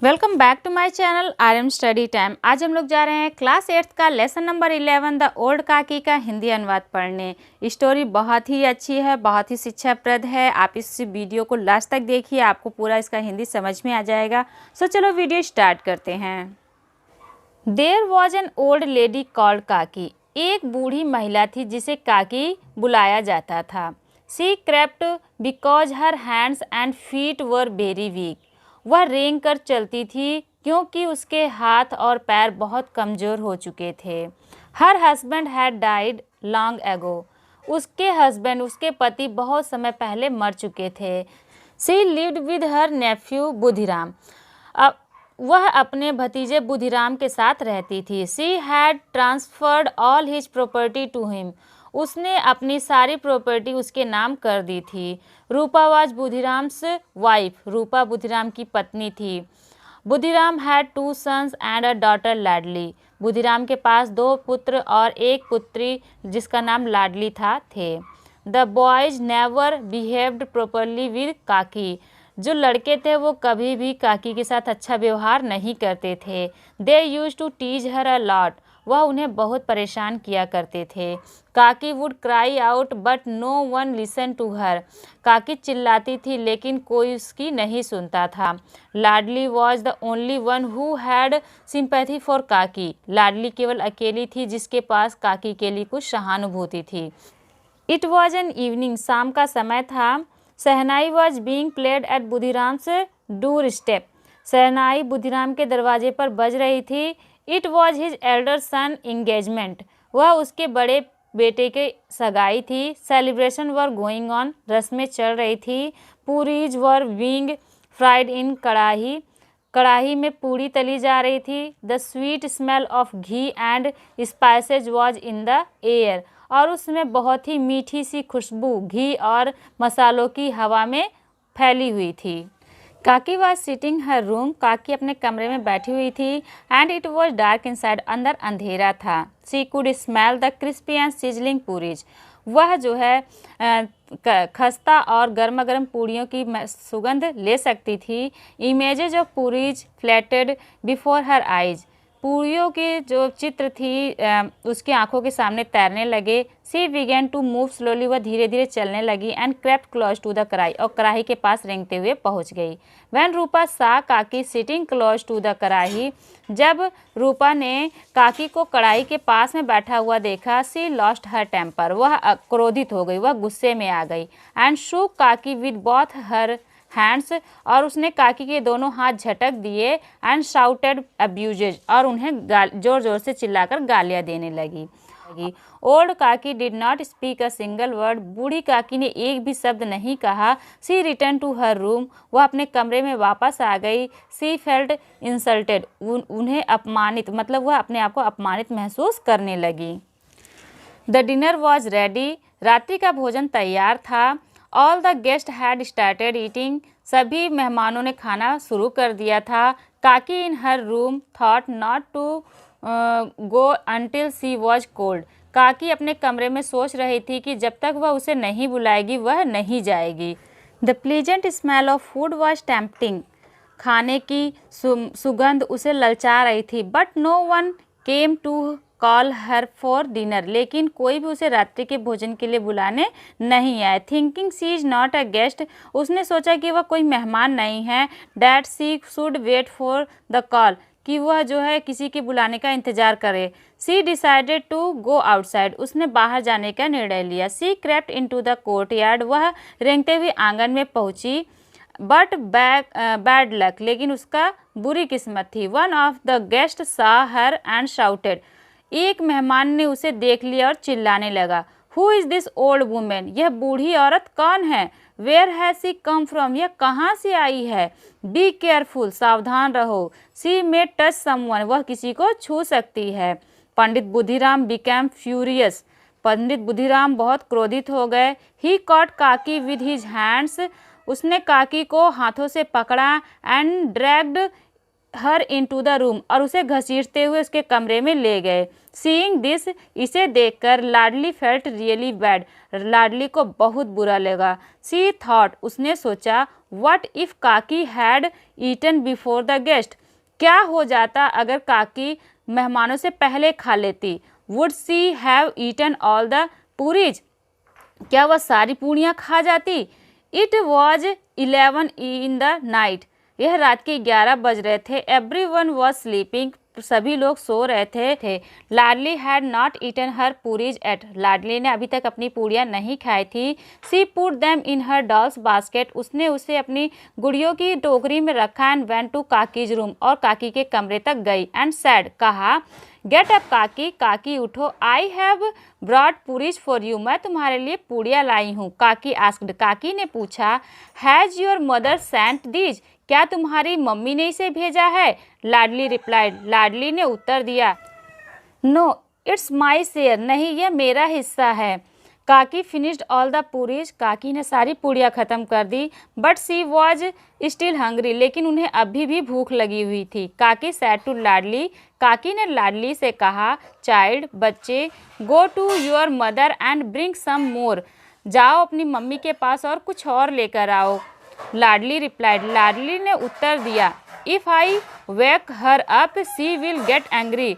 Welcome back to my channel RM study time. आज हम लोग जा रहे हैं क्लास 8th का लेसन नंबर 11 द ओल्ड काकी का हिंदी अनुवाद पढ़ने। स्टोरी बहुत ही अच्छी है, बहुत ही शिक्षाप्रद है। आप इस वीडियो को लास्ट तक देखिए, आपको पूरा इसका हिंदी समझ में आ जाएगा। सो चलो वीडियो स्टार्ट करते हैं। There was an old lady called Kaki. एक बूढ़ी महिला थी जिसे काकी बुलाया जाता था। She crept because her hands and feet were very weak. वह रेंग कर चलती थी क्योंकि उसके हाथ और पैर बहुत कमज़ोर हो चुके थे। Her husband had died long ago. उसके हस्बैंड, उसके पति बहुत समय पहले मर चुके थे। She lived with her nephew Budhiram. अब वह अपने भतीजे बुधिराम के साथ रहती थी। She had transferred all his property to him. उसने अपनी सारी प्रॉपर्टी उसके नाम कर दी थी। Rupa was Budhiram's wife. रूपा बुधिराम की पत्नी थी। Budhiram had 2 sons and a daughter Ladli. Budhiram के पास 2 पुत्र और एक पुत्री जिसका नाम लाडली था थे। The boys never behaved properly with काकी। जो लड़के थे वो कभी भी काकी के साथ अच्छा व्यवहार नहीं करते थे। They use to tease her a lot. वह उन्हें बहुत परेशान किया करते थे। Kaki would cry out but no one listen to her. Kaki चिल्लाती थी लेकिन कोई उसकी नहीं सुनता था। Ladli was the only one who had sympathy for Kaki. Ladli केवल अकेली थी जिसके पास काकी के लिए कुछ सहानुभूति थी। It was an evening. शाम का समय था। Shehnai was being played at Budhiram's door step. Shehnai Budhiram के दरवाजे पर बज रही थी। It was his elder son engagement. वह उसके बड़े बेटे के सगाई थी। Celebration were going on. रस्में चल रही थी। पूरीज वर बीइंग फ्राइड इन कढ़ाई। कढ़ाई में पूड़ी तली जा रही थी। The sweet smell of ghee and spices was in the air. और उसमें बहुत ही मीठी सी खुशबू घी और मसालों की हवा में फैली हुई थी। काकी वॉज सिटिंग हर रूम। काकी अपने कमरे में बैठी हुई थी। And it was dark inside. अंदर अंधेरा था। She could smell the crispy and sizzling puris. वह जो है खस्ता और गर्मा गर्म पूड़ियों की सुगंध ले सकती थी। Images of puris floated before her eyes. पूरियों की जो चित्र थी उसकी आंखों के सामने तैरने लगे। She began to move slowly. वह धीरे धीरे चलने लगी। And crept close to the kadhai. और कढ़ाई के पास रेंगते हुए पहुंच गई। व्हेन रूपा सा काकी सिटिंग क्लोज टू द कढ़ाई। जब रूपा ने काकी को कढ़ाई के पास में बैठा हुआ देखा, सी लॉस्ट हर टेम्पर। वह क्रोधित हो गई, वह गुस्से में आ गई। And shook Kaki with both her hands. और उसने काकी के दोनों हाथ झटक दिए। And shouted abuses. और उन्हें जोर जोर से चिल्लाकर गालियां देने लगी। Old Kaki did not speak a single word. बूढ़ी काकी ने एक भी शब्द नहीं कहा। She return to her room. वह अपने कमरे में वापस आ गई। She felt insulted. उन्हें अपमानित, मतलब वह अपने आप को अपमानित महसूस करने लगी। The dinner was ready. रात्रि का भोजन तैयार था। All the guest had started eating. सभी मेहमानों ने खाना शुरू कर दिया था। Kaki in her room thought not to go until she was called. Kaki अपने कमरे में सोच रही थी कि जब तक वह उसे नहीं बुलाएगी वह नहीं जाएगी। The pleasant smell of food was tempting. खाने की सुगंध उसे ललचा रही थी। But no one came to call her for dinner. लेकिन कोई भी उसे रात्रि के भोजन के लिए बुलाने नहीं आया। Thinking she is not a guest. उसने सोचा कि वह कोई मेहमान नहीं है। That she should wait for the call. कि वह जो है किसी के बुलाने का इंतजार करे। सी डिसाइडेड टू गो आउटसाइड। उसने बाहर जाने का निर्णय लिया। सी क्रेप्ट इनटू द कोर्टयार्ड। वह रेंगते हुए आंगन में पहुंची। But bad luck. लेकिन उसका बुरी किस्मत थी। वन ऑफ द गेस्ट सा हर एंड शाउटेड। एक मेहमान ने उसे देख लिया और चिल्लाने लगा। Who is this old women. यह बूढ़ी औरत कौन है। Where has she come from. यह कहाँ से आई है। Be careful. सावधान रहो। She may touch someone. वह किसी को छू सकती है। Pandit Budhiram became furious. पंडित बुधिराम बहुत क्रोधित हो गए। He caught Kaki with his hands. उसने काकी को हाथों से पकड़ा। And dragged her into the room. और उसे घसीटते हुए उसके कमरे में ले गए। Seeing this. इसे देखकर Ladli felt really bad. Ladli को बहुत बुरा लगा। She thought. उसने सोचा what if Kaki had eaten before the guest, क्या हो जाता अगर काकी मेहमानों से पहले खा लेती। Would she have eaten all the puris, क्या वह सारी पूड़ियाँ खा जाती। It was 11 in the night, यह रात के 11 बज रहे थे। एवरी वन वॉज स्लीपिंग, सभी लोग सो रहे थे। Ladli had not eaten her puris at, Ladli ने अभी तक अपनी पूड़ियाँ नहीं खाई थी। She put them in her dolls basket, उसने उसे अपनी गुड़ियों की टोकरी में रखा। And went to Kaki's room, और काकी के कमरे तक गई। एंड सैड, कहा, गेट अप काकी, काकी उठो। I have brought puris for you, मैं तुम्हारे लिए पूड़ियाँ लाई हूँ। काकी आस्क्ड, काकी ने पूछा, has your mother sent these, क्या तुम्हारी मम्मी ने इसे भेजा है। लाडली रिप्लाइड, लाडली ने उत्तर दिया, नो इट्स माई शेयर, नहीं यह मेरा हिस्सा है। काकी फिनिश्ड ऑल द पूरीज, काकी ने सारी पूड़ियाँ ख़त्म कर दी। But she was still hungry, लेकिन उन्हें अभी भी भूख लगी हुई थी। काकी सैड टू लाडली, काकी ने लाडली से कहा, चाइल्ड, बच्चे, go to your mother and bring some more, जाओ अपनी मम्मी के पास और कुछ और लेकर आओ। लाडली रिप्लाइड, लाडली ने उत्तर दिया, if I wake her up she will get angry,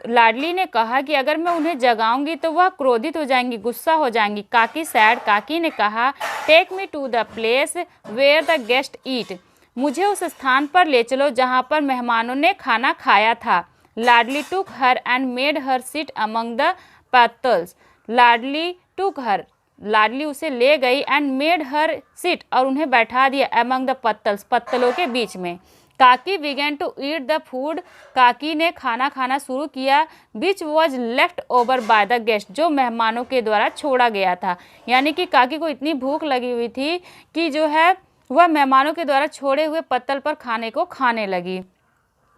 Ladli ने कहा कि अगर मैं उन्हें जगाऊंगी तो वह क्रोधित हो जाएंगी, गुस्सा हो जाएंगी। काकी सैड, काकी ने कहा, take me to the place where the guest eat, मुझे उस स्थान पर ले चलो जहाँ पर मेहमानों ने खाना खाया था। Ladli took her and made her sit among the pattals, Ladli took her, Ladli उसे ले गई। एंड मेड हर सिट, और उन्हें बैठा दिया। अमंग द पत्तल्स, पत्तलों के बीच में। Kaki began to eat the food, Kaki ने खाना खाना शुरू किया। Which was left over by the guest, जो मेहमानों के द्वारा छोड़ा गया था। यानी कि काकी को इतनी भूख लगी हुई थी कि जो है वह मेहमानों के द्वारा छोड़े हुए पत्तल पर खाने को खाने लगी।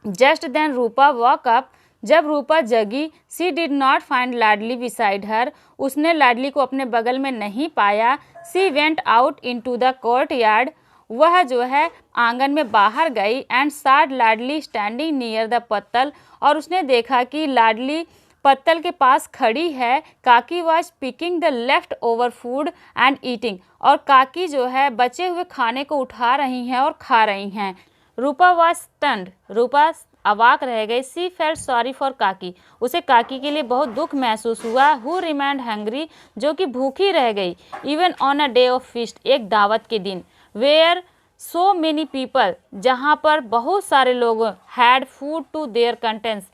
Just then Rupa woke up, जब रूपा जगी, she did not find Ladli beside her, उसने लाडली को अपने बगल में नहीं पाया। She went out into the courtyard, वह जो है आंगन में बाहर गई। And saw Ladli standing near the pattal, और उसने देखा कि लाडली पत्तल के पास खड़ी है। काकी was picking the left over food and eating, और काकी जो है बचे हुए खाने को उठा रही हैं और खा रही हैं। रूपा वॉज स्टन्ड, रूपा अवाक रह गई। सी फेल्ट सॉरी फॉर काकी, उसे काकी के लिए बहुत दुख महसूस हुआ। हु रिमेंड हंग्री, जो कि भूखी रह गई। Even on a day of feast, एक दावत के दिन। वेयर सो मेनी पीपल, जहाँ पर बहुत सारे लोग had food to their contents,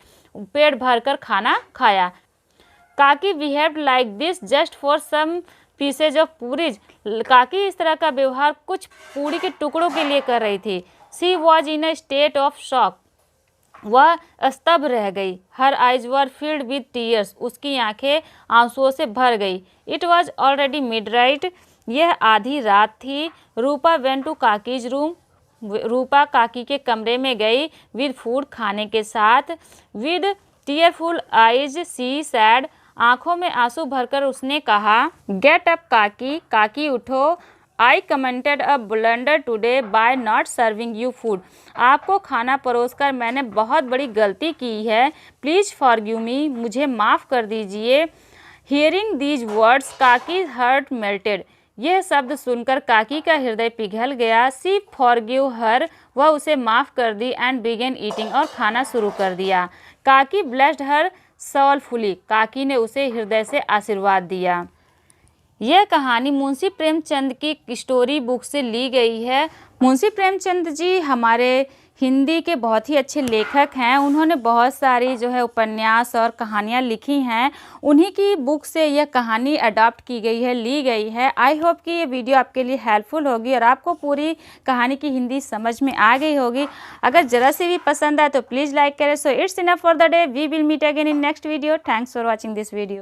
पेट भर कर खाना खाया। Kaki behaved like this just for some pieces of puris, Kaki इस तरह का व्यवहार कुछ पूड़ी के टुकड़ों के लिए कर रही थी। She was in a state of shock, वह स्तब्ध रह गई। Her eyes were filled with tears, उसकी आंखें आंसुओं से भर गई। इट वॉज ऑलरेडी मिडनाइट, यह आधी रात थी। रूपा वेंट टू काकीज रूम, रूपा काकी के कमरे में गई। विद फूड, खाने के साथ। With tearful eyes she said, आंखों में आंसू भरकर उसने कहा, गेट अप काकी, काकी उठो। I commented a blunder today by not serving you food, आपको खाना परोसकर मैंने बहुत बड़ी गलती की है। प्लीज़ फॉरगिव मी, मुझे माफ़ कर दीजिए। हियरिंग दीज वर्ड्स काकी हार्ट मेल्टेड, यह शब्द सुनकर काकी का हृदय पिघल गया। सी फॉरगिव हर, वह उसे माफ़ कर दी। एंड बिगेन ईटिंग, और खाना शुरू कर दिया। काकी ब्लेस्ड हर सोलफुली, काकी ने उसे हृदय से आशीर्वाद दिया। यह कहानी मुंशी प्रेमचंद की स्टोरी बुक से ली गई है। मुंशी प्रेमचंद जी हमारे हिंदी के बहुत ही अच्छे लेखक हैं। उन्होंने बहुत सारी जो है उपन्यास और कहानियाँ लिखी हैं। उन्हीं की बुक से यह कहानी अडॉप्ट की गई है, ली गई है। आई होप कि ये वीडियो आपके लिए हेल्पफुल होगी और आपको पूरी कहानी की हिंदी समझ में आ गई होगी। अगर ज़रा सी भी पसंद आए तो प्लीज़ लाइक करें। So it's enough for the day, we will meet again in next video. Thanks for watching this video.